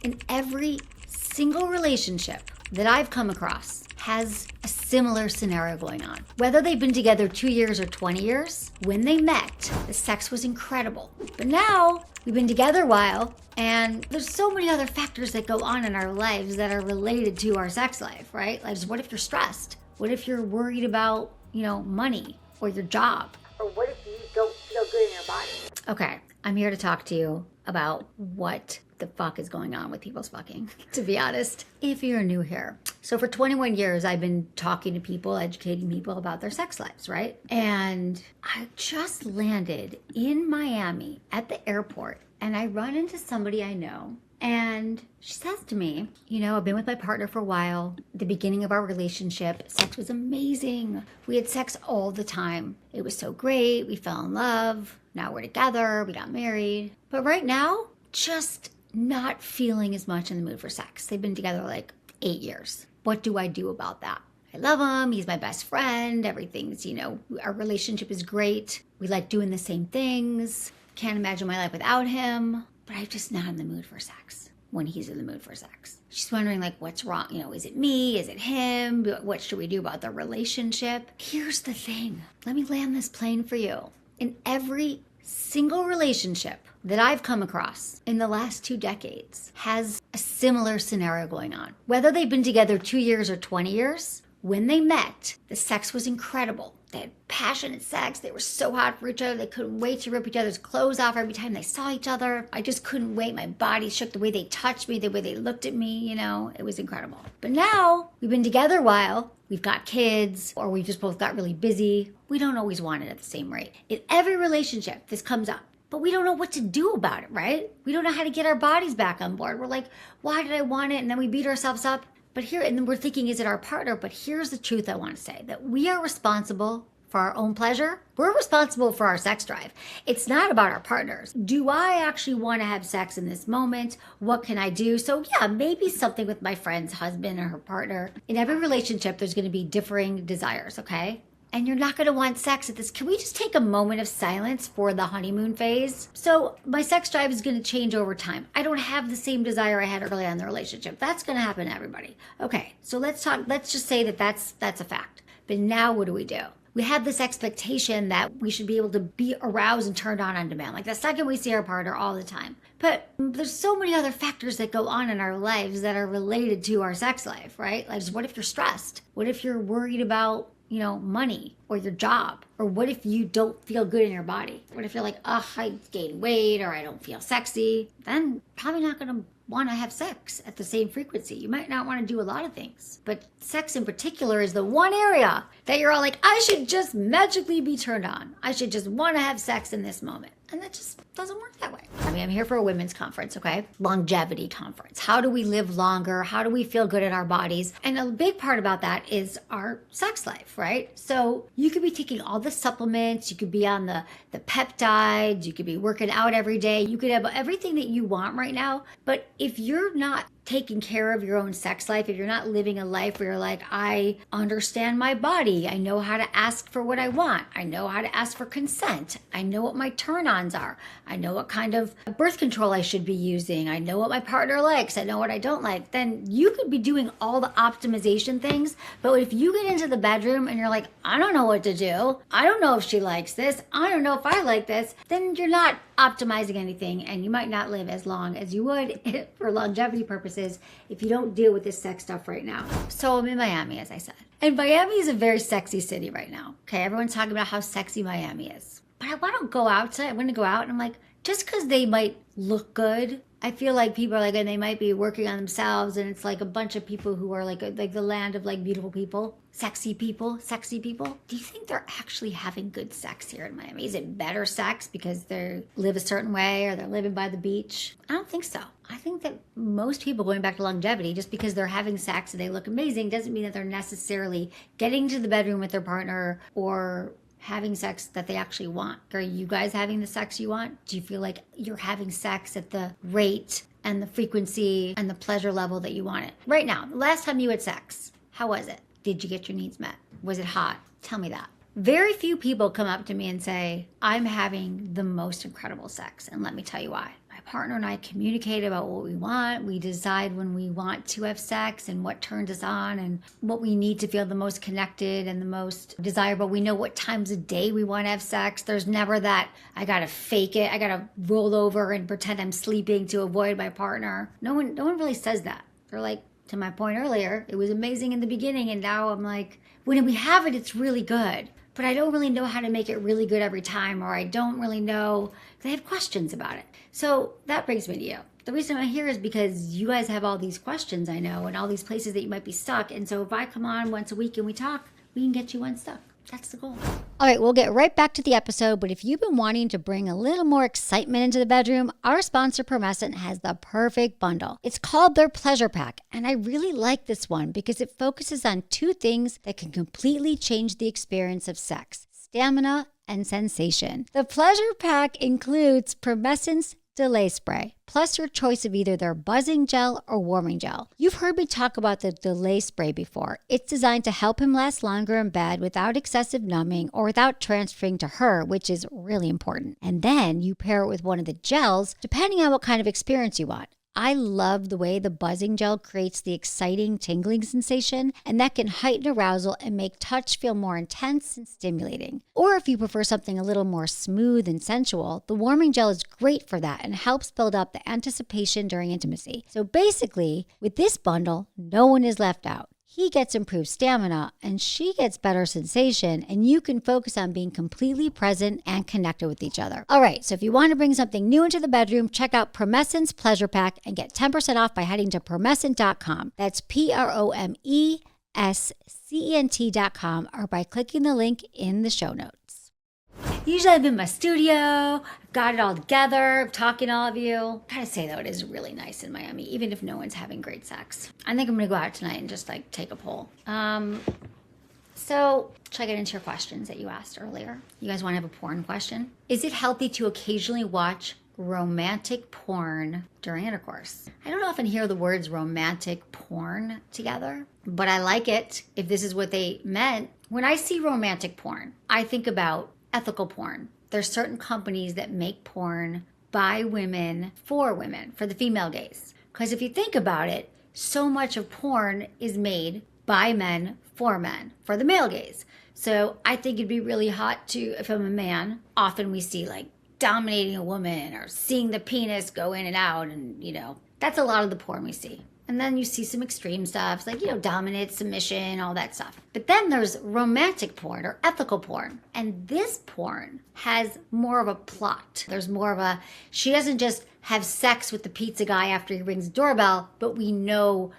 And every single relationship that I've come across has a similar scenario going on. Whether they've been together 2 years or 20 years, when they met, the sex was incredible. But now we've been together a while, and there's so many other factors that go on in our lives that are related to our sex life, right? Like, what if you're stressed? What if you're worried about, money or your job? Or what if you don't feel good in your body? Okay, I'm here to talk to you about what the fuck is going on with people's fucking, to be honest, if you're new here. So for 21 years, I've been talking to people, educating people about their sex lives, right? And I just landed in Miami at the airport, and I run into somebody I know, and she says to me, I've been with my partner for a while. At the beginning of our relationship, sex was amazing. We had sex all the time. It was so great. We fell in love. Now we're together. We got married. But right now, just not feeling as much in the mood for sex. They've been together like 8 years. What do I do about that? I love him. He's my best friend. Everything's, our relationship is great. We like doing the same things. Can't imagine my life without him. But I'm just not in the mood for sex when he's in the mood for sex. She's wondering, what's wrong? Is it me? Is it him? What should we do about the relationship? Here's the thing. Let me land this plane for you. In every single relationship that I've come across in the last 2 decades has a similar scenario going on. Whether they've been together 2 years or 20 years, when they met, the sex was incredible. They had passionate sex. They were so hot for each other. They couldn't wait to rip each other's clothes off every time they saw each other. I just couldn't wait. My body shook the way they touched me, the way they looked at me, It was incredible. But now we've been together a while. We've got kids, or we just both got really busy. We don't always want it at the same rate. In every relationship, this comes up. But we don't know what to do about it, right? We don't know how to get our bodies back on board. We're like, why did I want it? And then we beat ourselves up. And then we're thinking, is it our partner? But here's the truth I want to say, that we are responsible for our own pleasure. We're responsible for our sex drive. It's not about our partners. Do I actually want to have sex in this moment? What can I do? So yeah, maybe something with my friend's husband or her partner. In every relationship, there's going to be differing desires, okay? And you're not going to want sex at this. Can we just take a moment of silence for the honeymoon phase? So my sex drive is going to change over time. I don't have the same desire I had early on in the relationship. That's going to happen to everybody. Okay, so let's just say that that's a fact. But now what do? We have this expectation that we should be able to be aroused and turned on demand, like the second we see our partner all the time. But there's so many other factors that go on in our lives that are related to our sex life, right? Like, what if you're stressed? What if you're worried about money or your job? Or what if you don't feel good in your body? What if you're like, I gained weight or I don't feel sexy? Then probably not going to want to have sex at the same frequency. You might not want to do a lot of things, but sex in particular is the one area that you're all like, I should just magically be turned on. I should just want to have sex in this moment. And that just doesn't work that way. I'm here for a women's conference, okay? Longevity conference. How do we live longer? How do we feel good in our bodies? And a big part about that is our sex life, right? So you could be taking all the supplements, you could be on the peptides, you could be working out every day, you could have everything that you want right now. But if you're not taking care of your own sex life, if you're not living a life where you're like, I understand my body, I know how to ask for what I want, I know how to ask for consent, I know what my turn-ons are, I know what kind of birth control I should be using, I know what my partner likes, I know what I don't like, then you could be doing all the optimization things. But if you get into the bedroom and you're like, I don't know what to do, I don't know if she likes this, I don't know if I like this, then you're not optimizing anything, and you might not live as long as you would for longevity purposes if you don't deal with this sex stuff right now. So I'm in Miami, as I said. And Miami is a very sexy city right now. Okay, everyone's talking about how sexy Miami is. But I want to go outside. I'm going to go out and I'm like, just because they might look good, I feel like people are like, and they might be working on themselves, and it's like a bunch of people who are like the land of like beautiful people, sexy people. Do you think they're actually having good sex here in Miami? Is it better sex because they live a certain way or they're living by the beach? I don't think so. I think that most people, going back to longevity, just because they're having sex and they look amazing doesn't mean that they're necessarily getting to the bedroom with their partner or having sex that they actually want. Are you guys having the sex you want? Do you feel like you're having sex at the rate and the frequency and the pleasure level that you want it? Right now, the last time you had sex, how was it? Did you get your needs met? Was it hot? Tell me that. Very few people come up to me and say, I'm having the most incredible sex, and let me tell you why. My partner and I communicate about what we want. We decide when we want to have sex and what turns us on and what we need to feel the most connected and the most desirable. We know what times of day we want to have sex. There's never that, I got to fake it. I got to roll over and pretend I'm sleeping to avoid my partner. No one really says that. They're like, to my point earlier, it was amazing in the beginning. And now I'm like, when we have it, it's really good. But I don't really know how to make it really good every time, or I don't really know, because I have questions about it. So that brings me to you. The reason I'm here is because you guys have all these questions, I know, and all these places that you might be stuck. And so if I come on once a week and we talk, we can get you unstuck. That's the goal. All right, we'll get right back to the episode, but if you've been wanting to bring a little more excitement into the bedroom, our sponsor, Promescent, has the perfect bundle. It's called their Pleasure Pack, and I really like this one because it focuses on two things that can completely change the experience of sex: stamina and sensation. The Pleasure Pack includes Promescent's Delay Spray, plus your choice of either their buzzing gel or warming gel. You've heard me talk about the Delay Spray before. It's designed to help him last longer in bed without excessive numbing or without transferring to her, which is really important. And then you pair it with one of the gels, depending on what kind of experience you want. I love the way the buzzing gel creates the exciting tingling sensation, and that can heighten arousal and make touch feel more intense and stimulating. Or if you prefer something a little more smooth and sensual, the warming gel is great for that and helps build up the anticipation during intimacy. So basically, with this bundle, no one is left out. He gets improved stamina and she gets better sensation, and you can focus on being completely present and connected with each other. All right, so if you want to bring something new into the bedroom, check out Promescent's Pleasure Pack and get 10% off by heading to promescent.com. That's PROMESCENT.com, or by clicking the link in the show notes. Usually I'm in my studio, I've got it all together, I'm talking to all of you. I gotta say though, it is really nice in Miami, even if no one's having great sex. I think I'm gonna go out tonight and just like take a poll. So should I get into your questions that you asked earlier? You guys wanna have a porn question? Is it healthy to occasionally watch romantic porn during intercourse? I don't often hear the words romantic porn together, but I like it if this is what they meant. When I see romantic porn, I think about ethical porn. There's certain companies that make porn by women, for the female gaze. Because if you think about it, so much of porn is made by men, for the male gaze. So I think it'd be really hot to, if I'm a man, often we see like dominating a woman or seeing the penis go in and out, and that's a lot of the porn we see. And then you see some extreme stuff, like, dominant, submission, all that stuff. But then there's romantic porn or ethical porn. And this porn has more of a plot. There's more of a, she doesn't just have sex with the pizza guy after he rings the doorbell, but we know,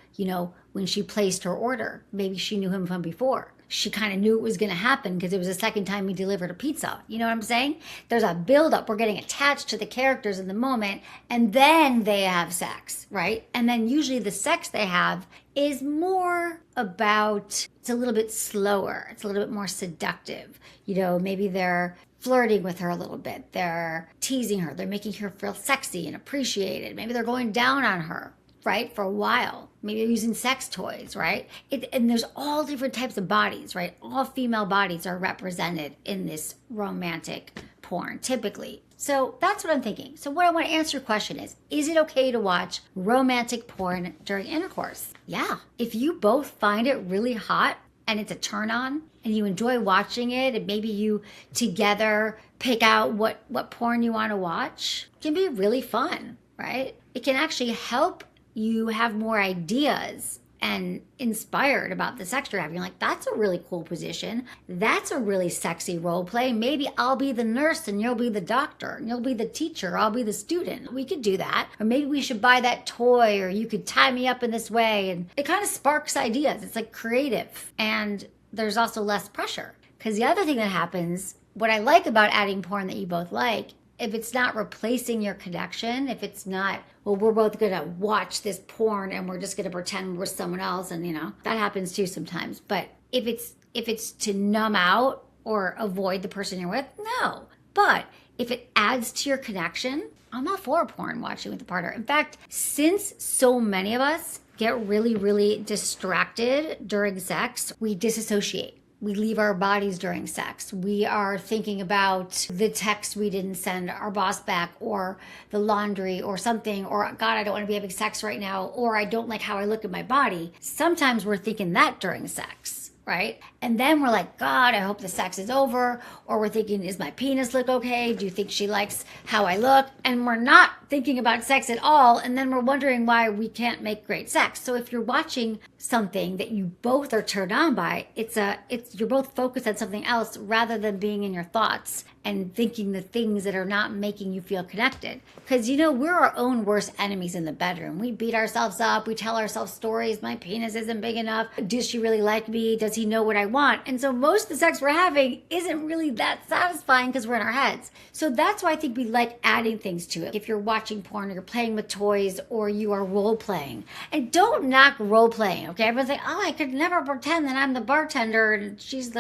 when she placed her order, maybe she knew him from before. She kind of knew it was going to happen because it was the second time he delivered a pizza. You know what I'm saying? There's a buildup. We're getting attached to the characters in the moment, and then they have sex, right? And then usually the sex they have is more about, it's a little bit slower. It's a little bit more seductive. Maybe they're flirting with her a little bit. They're teasing her. They're making her feel sexy and appreciated. Maybe they're going down on her, right, for a while. Maybe they're using sex toys, right? And there's all different types of bodies, right? All female bodies are represented in this romantic porn, typically. So that's what I'm thinking. So what I want to answer your question is it okay to watch romantic porn during intercourse? Yeah. If you both find it really hot and it's a turn on and you enjoy watching it, and maybe you together pick out what porn you want to watch, it can be really fun, right? It can actually help you have more ideas and inspired about the sex you're having. You're like, that's a really cool position. That's a really sexy role play. Maybe I'll be the nurse and you'll be the doctor, and you'll be the teacher, I'll be the student. We could do that. Or maybe we should buy that toy, or you could tie me up in this way. And it kind of sparks ideas. It's like creative. And there's also less pressure. Because the other thing that happens, what I like about adding porn that you both like, if it's not replacing your connection, if it's not, well, we're both going to watch this porn and we're just going to pretend we're someone else, and that happens too sometimes. But if it's to numb out or avoid the person you're with, no. But if it adds to your connection, I'm all for porn watching with a partner. In fact, since so many of us get really, really distracted during sex, we disassociate. we leave our bodies during sex. We are thinking about the text we didn't send our boss back, or the laundry or something, or God, I don't want to be having sex right now, or I don't like how I look at my body. Sometimes we're thinking that during sex, right? And then we're like, God, I hope the sex is over. Or we're thinking, is my penis look okay? Do you think she likes how I look? And we're not thinking about sex at all. And then we're wondering why we can't make great sex. So if you're watching something that you both are turned on by, you're both focused on something else rather than being in your thoughts and thinking the things that are not making you feel connected. Because, we're our own worst enemies in the bedroom. We beat ourselves up. We tell ourselves stories. My penis isn't big enough. Does she really like me? Does he know what I want? And so most of the sex we're having isn't really that satisfying because we're in our heads. So that's why I think we like adding things to it. If you're watching porn or you're playing with toys or you are role playing. And don't knock role playing, okay? Everyone's like, oh, I could never pretend that I'm the bartender and she's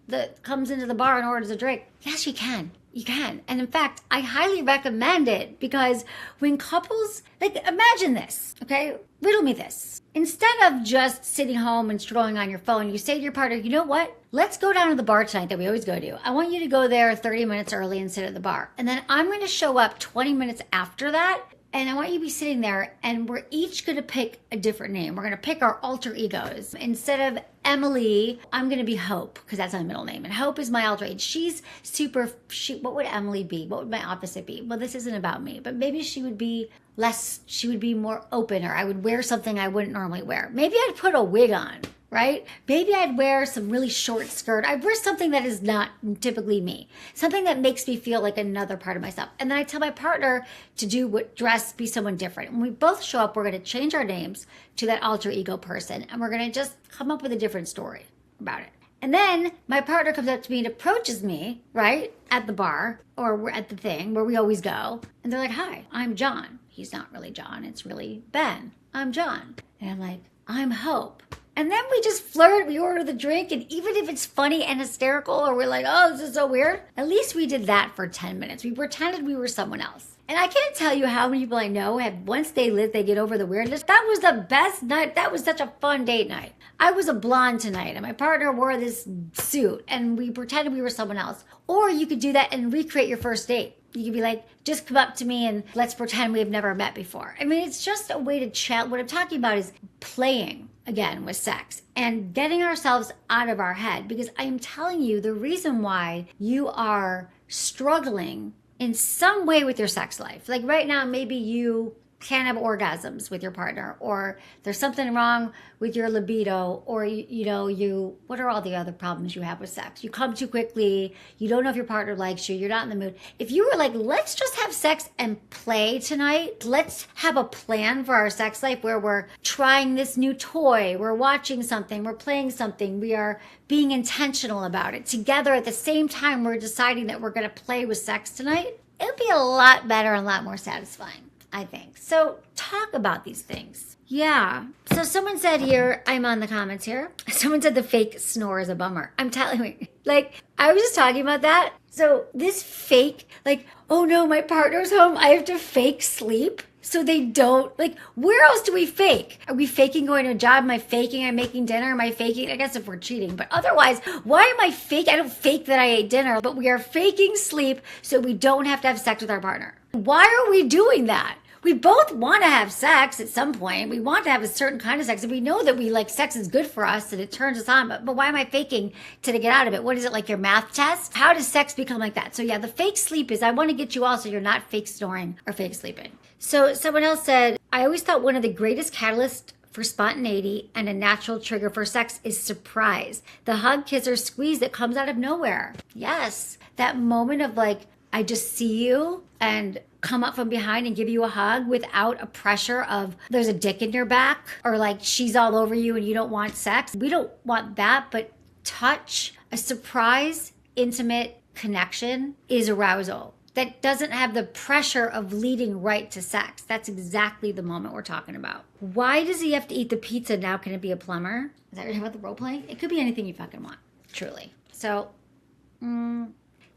that comes into the bar and orders a drink. Yes, you can. You can. And in fact, I highly recommend it because when couples, imagine this, okay? Riddle me this. Instead of just sitting home and scrolling on your phone, you say to your partner, you know what? Let's go down to the bar tonight that we always go to. I want you to go there 30 minutes early and sit at the bar. And then I'm going to show up 20 minutes after that. And I want you to be sitting there and we're each going to pick a different name. We're going to pick our alter egos. Instead of Emily, I'm going to be Hope because that's my middle name. And Hope is my alter ego. She's what would Emily be? What would my opposite be? Well, this isn't about me, but maybe she would be more open, or I would wear something I wouldn't normally wear. Maybe I'd put a wig on, right? Maybe I'd wear some really short skirt. I'd wear something that is not typically me, something that makes me feel like another part of myself. And then I tell my partner to be someone different. When we both show up, we're going to change our names to that alter ego person, and we're going to just come up with a different story about it. And then my partner comes up to me and approaches me, right, at the bar, or we're at the thing where we always go. And they're like, hi, I'm John. He's not really John. It's really Ben. I'm John. And I'm like, I'm Hope. And then we just flirt, we order the drink, and even if it's funny and hysterical, or we're like, oh, this is so weird, at least we did that for 10 minutes. We pretended we were someone else. And I can't tell you how many people I know have, once they get over the weirdness. That was the best night. That was such a fun date night. I was a blonde tonight, and my partner wore this suit, and we pretended we were someone else. Or you could do that and recreate your first date. You could be like, just come up to me and let's pretend we've never met before. I mean, it's just a way to chat. What I'm talking about is playing again with sex and getting ourselves out of our head, because I am telling you the reason why you are struggling in some way with your sex life. Like right now, maybe you can't have orgasms with your partner, or there's something wrong with your libido, or what are all the other problems you have with sex? You come too quickly, you don't know if your partner likes you, you're not in the mood. If you were like, let's just have sex and play tonight, let's have a plan for our sex life where we're trying this new toy, we're watching something, we're playing something, we are being intentional about it together at the same time we're deciding that we're going to play with sex tonight, it would be a lot better and a lot more satisfying, I think. So talk about these things. Yeah. So someone said here, I'm on the comments here. Someone said the fake snore is a bummer. I'm telling you, I was just talking about that. So this fake, oh no, my partner's home. I have to fake sleep. So they don't, where else do we fake? Are we faking going to a job? Am I faking I'm making dinner? Am I faking? I guess if we're cheating, but otherwise, why am I fake? I don't fake that I ate dinner, but we are faking sleep so we don't have to have sex with our partner. Why are we doing that? We both want to have sex at some point. We want to have a certain kind of sex. And we know that sex is good for us and it turns us on. But why am I faking to get out of it? What is it, like your math test? How does sex become like that? So yeah, the fake sleep is I want to get you all so you're not fake snoring or fake sleeping. So someone else said, I always thought one of the greatest catalysts for spontaneity and a natural trigger for sex is surprise. The hug, kiss, or squeeze that comes out of nowhere. Yes, that moment of I just see you and come up from behind and give you a hug without a pressure of there's a dick in your back or she's all over you and you don't want sex. We don't want that, but touch, a surprise, intimate connection is arousal. That doesn't have the pressure of leading right to sex. That's exactly the moment we're talking about. Why does he have to eat the pizza now? Can it be a plumber? Is that what you're talking about, the role playing? It could be anything you fucking want, truly. So,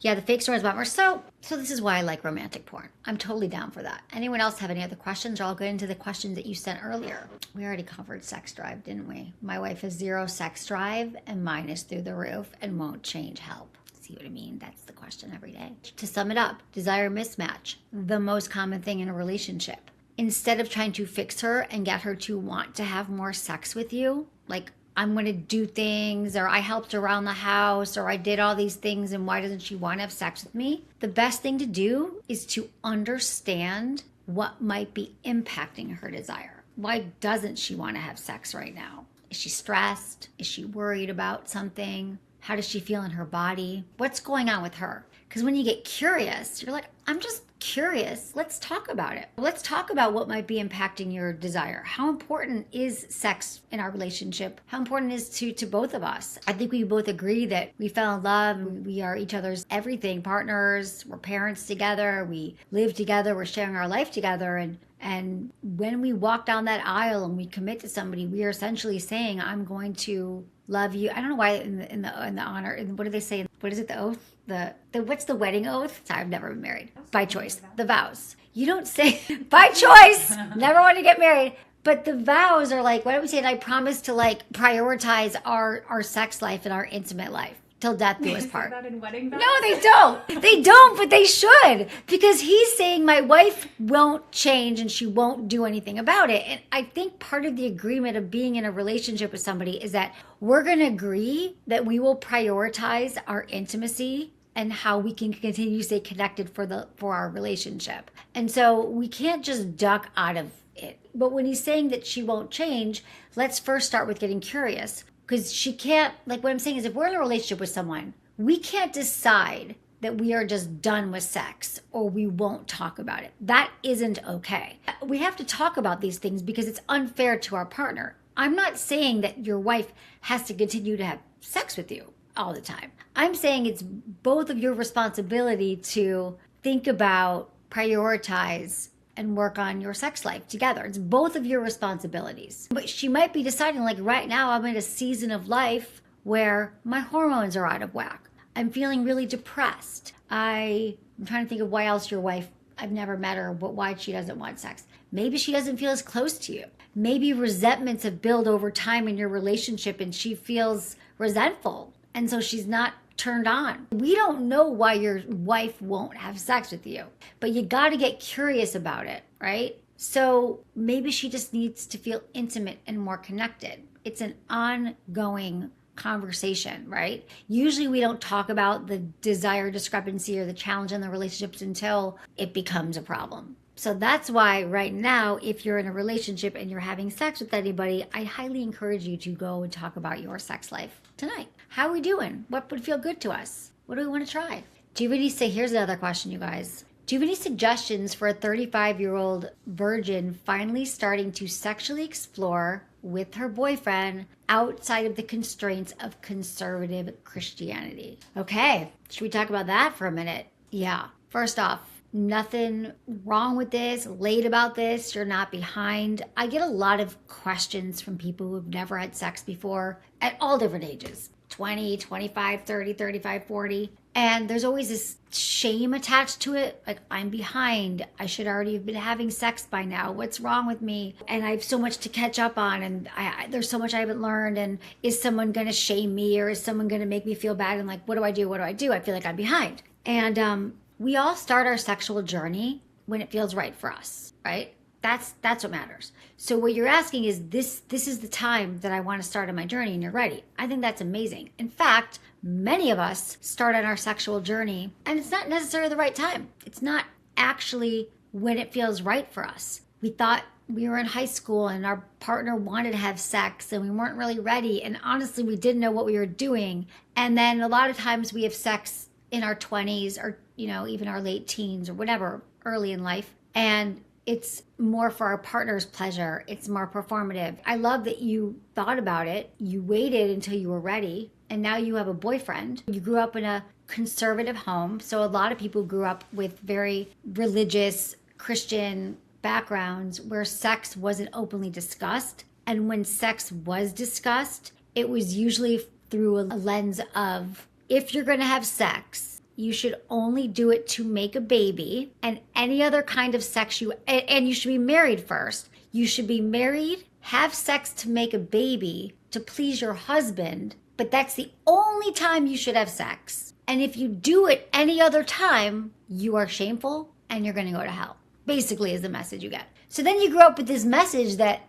Yeah, the fake stories about Morse. So this is why I like romantic porn. I'm totally down for that. Anyone else have any other questions? Or I'll go into the questions that you sent earlier. We already covered sex drive, didn't we? My wife has 0 sex drive and mine is through the roof and won't change. Help. See what I mean? That's the question every day. To sum it up, desire mismatch, the most common thing in a relationship. Instead of trying to fix her and get her to want to have more sex with you, like I'm going to do things, or I helped around the house, or I did all these things, and why doesn't she want to have sex with me? The best thing to do is to understand what might be impacting her desire. Why doesn't she want to have sex right now? Is she stressed? Is she worried about something? How does she feel in her body? What's going on with her? Because when you get curious, you're like, I'm just curious. Let's talk about it. Let's talk about what might be impacting your desire. How important is sex in our relationship? How important is to both of us? I think we both agree that we fell in love. We are each other's everything, partners. We're parents together. We live together. We're sharing our life together. And when we walk down that aisle and we commit to somebody, we are essentially saying, I'm going to love you. I don't know why in the honor, what do they say? What is it? The oath? The what's the wedding oath? Sorry, I've never been married. By choice. The vows. You don't say by choice. Never want to get married. But the vows are like, why don't we say, I promise to like prioritize our sex life and our intimate life till death do us part. That in wedding vows? No, they don't. They don't, but they should. Because he's saying my wife won't change and she won't do anything about it. And I think part of the agreement of being in a relationship with somebody is that we're going to agree that we will prioritize our intimacy and how we can continue to stay connected for our relationship. And so we can't just duck out of it. But when he's saying that she won't change, let's first start with getting curious. Because she can't, like what I'm saying is if we're in a relationship with someone, we can't decide that we are just done with sex or we won't talk about it. That isn't okay. We have to talk about these things because it's unfair to our partner. I'm not saying that your wife has to continue to have sex with you all the time. I'm saying it's both of your responsibility to think about, prioritize, and work on your sex life together. It's both of your responsibilities. But she might be deciding, like right now, I'm in a season of life where my hormones are out of whack. I'm feeling really depressed. I'm trying to think of why else your wife, I've never met her, but why she doesn't want sex. Maybe she doesn't feel as close to you. Maybe resentments have built over time in your relationship and she feels resentful. And so she's not turned on. We don't know why your wife won't have sex with you, but you got to get curious about it, right? So maybe she just needs to feel intimate and more connected. It's an ongoing conversation, right? Usually we don't talk about the desire discrepancy or the challenge in the relationships until it becomes a problem. So that's why right now, if you're in a relationship and you're having sex with anybody, I highly encourage you to go and talk about your sex life tonight. How are we doing? What would feel good to us? What do we want to try? Do you have any, here's another question, you guys. Do you have any suggestions for a 35-year-old virgin finally starting to sexually explore with her boyfriend outside of the constraints of conservative Christianity? Okay, should we talk about that for a minute? Yeah, first off, nothing wrong with this, late about this, you're not behind. I get a lot of questions from people who have never had sex before at all different ages, 20, 25, 30, 35, 40. And there's always this shame attached to it. Like, I'm behind. I should already have been having sex by now. What's wrong with me? And I have so much to catch up on. And there's so much I haven't learned. And is someone going to shame me? Or is someone going to make me feel bad? And like, what do I do? What do I do? I feel like I'm behind. And we all start our sexual journey when it feels right for us, right? That's what matters. So what you're asking is this is the time that I want to start on my journey and you're ready. I think that's amazing. In fact, many of us start on our sexual journey and it's not necessarily the right time. It's not actually when it feels right for us. We thought we were in high school and our partner wanted to have sex and we weren't really ready. And honestly, we didn't know what we were doing. And then a lot of times we have sex in our 20s or, even our late teens or whatever, early in life. And it's more for our partner's pleasure. It's more performative. I love that you thought about it. You waited until you were ready. And now you have a boyfriend. You grew up in a conservative home. So a lot of people grew up with very religious Christian backgrounds where sex wasn't openly discussed. And when sex was discussed, it was usually through a lens of, if you're going to have sex, you should only do it to make a baby, and any other kind of sex and you should be married first. You should be married, have sex to make a baby, to please your husband, but that's the only time you should have sex. And if you do it any other time, you are shameful and you're going to go to hell. Basically is the message you get. So then you grow up with this message that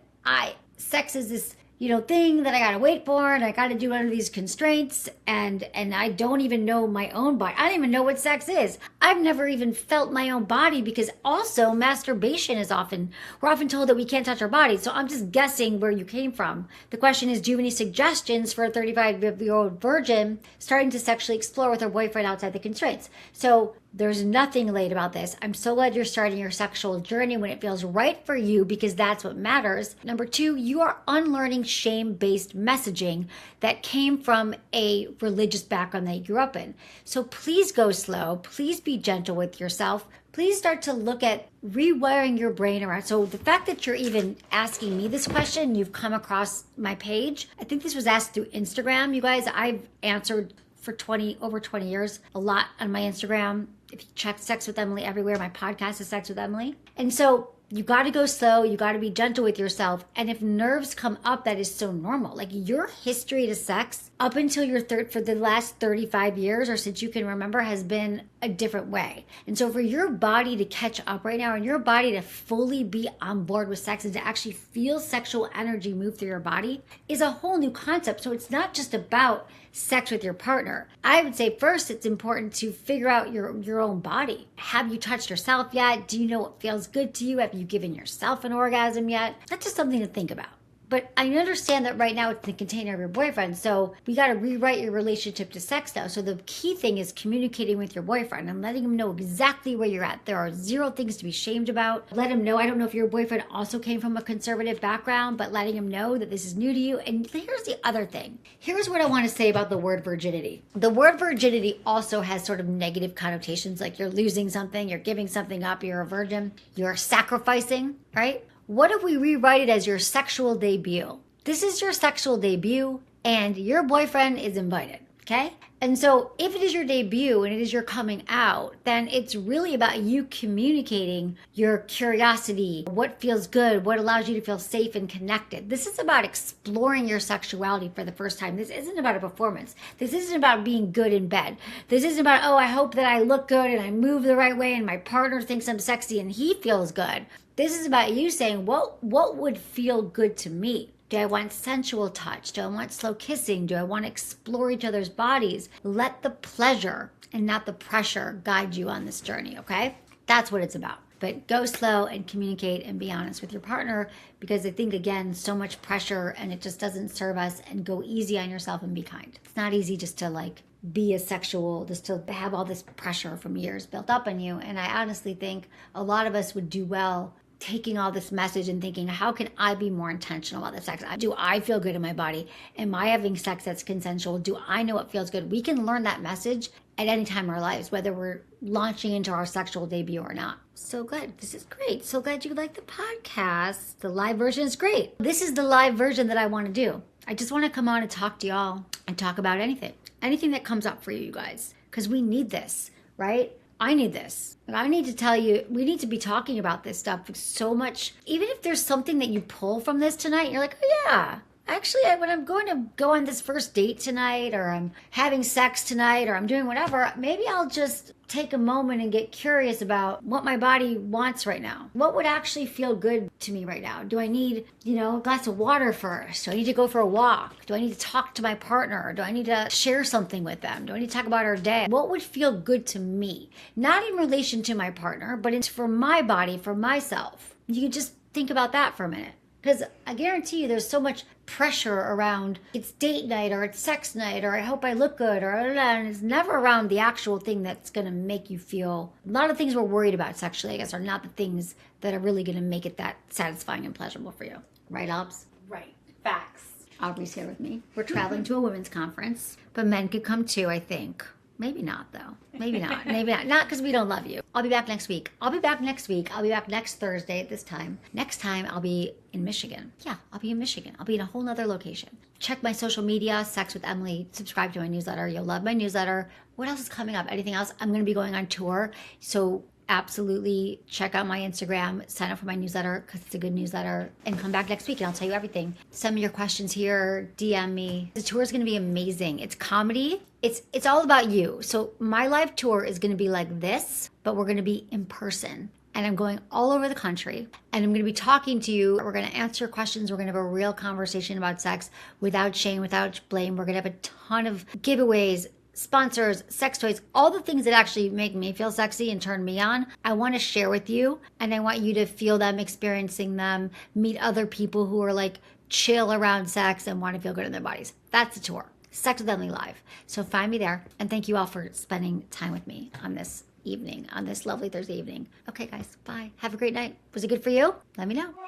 sex is this, thing that I gotta wait for, and I gotta do under these constraints, and I don't even know my own body. I don't even know what sex is. I've never even felt my own body, because also masturbation we're often told that we can't touch our bodies. So I'm just guessing where you came from. The question is, do you have any suggestions for a 35-year-old virgin starting to sexually explore with her boyfriend outside the constraints? So there's nothing late about this. I'm so glad you're starting your sexual journey when it feels right for you, because that's what matters. Number 2, you are unlearning shame-based messaging that came from a religious background that you grew up in. So please go slow. Please be gentle with yourself. Please start to look at rewiring your brain around. So the fact that you're even asking me this question, you've come across my page. I think this was asked through Instagram. You guys, I've answered for over 20 years, a lot on my Instagram. If you check Sex with Emily everywhere, my podcast is Sex with Emily. And so you got to go slow. You got to be gentle with yourself. And if nerves come up, that is so normal. Like, your history to sex up until your for the last 35 years, or since you can remember, has been a different way. And so for your body to catch up right now, and your body to fully be on board with sex and to actually feel sexual energy move through your body, is a whole new concept. So it's not just about sex with your partner. I would say first, it's important to figure out your own body. Have you touched yourself yet? Do you know what feels good to you? Have you given yourself an orgasm yet? That's just something to think about. But I understand that right now it's the container of your boyfriend. So we got to rewrite your relationship to sex now. So the key thing is communicating with your boyfriend and letting him know exactly where you're at. There are 0 things to be shamed about. Let him know. I don't know if your boyfriend also came from a conservative background, but letting him know that this is new to you. And here's the other thing. Here's what I want to say about the word virginity. The word virginity also has sort of negative connotations, like you're losing something, you're giving something up, you're a virgin, you're sacrificing, right? What if we rewrite it as your sexual debut? This is your sexual debut, and your boyfriend is invited, okay? And so if it is your debut and it is your coming out, then it's really about you communicating your curiosity, what feels good, what allows you to feel safe and connected. This is about exploring your sexuality for the first time. This isn't about a performance. This isn't about being good in bed. This isn't about, I hope that I look good and I move the right way and my partner thinks I'm sexy and he feels good. This is about you saying, what would feel good to me? Do I want sensual touch? Do I want slow kissing? Do I want to explore each other's bodies? Let the pleasure and not the pressure guide you on this journey, okay? That's what it's about. But go slow and communicate and be honest with your partner, because I think, again, so much pressure and it just doesn't serve us. And go easy on yourself and be kind. It's not easy just to be a sexual, just to have all this pressure from years built up on you. And I honestly think a lot of us would do well taking all this message and thinking, how can I be more intentional about the sex? Do I feel good in my body? Am I having sex that's consensual? Do I know what feels good? We can learn that message at any time in our lives, whether we're launching into our sexual debut or not. So good. This is great. So glad you like the podcast. The live version is great. This is the live version that I want to do. I just want to come on and talk to y'all and talk about anything that comes up for you guys, because we need this, right? I need this. And I need to tell you, we need to be talking about this stuff so much. Even if there's something that you pull from this tonight, you're like, oh yeah, actually, when I'm going to go on this first date tonight, or I'm having sex tonight, or I'm doing whatever, maybe I'll just take a moment and get curious about what my body wants right now. What would actually feel good to me right now? Do I need, a glass of water first? Do I need to go for a walk? Do I need to talk to my partner? Do I need to share something with them? Do I need to talk about our day? What would feel good to me? Not in relation to my partner, but it's for my body, for myself. You can just think about that for a minute. Because I guarantee you there's so much pressure around it's date night or it's sex night or I hope I look good and it's never around the actual thing that's going to make you feel. A lot of things we're worried about sexually, I guess, are not the things that are really going to make it that satisfying and pleasurable for you. Right, Obs? Right. Facts. Aubrey's here with me. We're traveling to a women's conference, but men could come too, I think. Maybe not, though. Maybe not. Maybe not. Not because we don't love you. I'll be back next week. I'll be back next Thursday at this time. Next time, I'll be in Michigan. Yeah, I'll be in Michigan. I'll be in a whole nother location. Check my social media, Sex with Emily. Subscribe to my newsletter. You'll love my newsletter. What else is coming up? Anything else? I'm going to be going on tour. So absolutely check out my Instagram, sign up for my newsletter because it's a good newsletter, and come back next week and I'll tell you everything. Send me your questions here, DM me. The tour is going to be amazing. It's comedy. It's all about you. So my live tour is going to be like this, but we're going to be in person. And I'm going all over the country and I'm going to be talking to you. We're going to answer questions. We're going to have a real conversation about sex without shame, without blame. We're going to have a ton of giveaways, sponsors, sex toys, all the things that actually make me feel sexy and turn me on. I want to share with you and I want you to feel them, experiencing them, meet other people who are like chill around sex and want to feel good in their bodies. That's the tour. Sex with Emily Live. So find me there. And thank you all for spending time with me on this evening, on this lovely Thursday evening. Okay, guys, bye. Have a great night. Was it good for you? Let me know.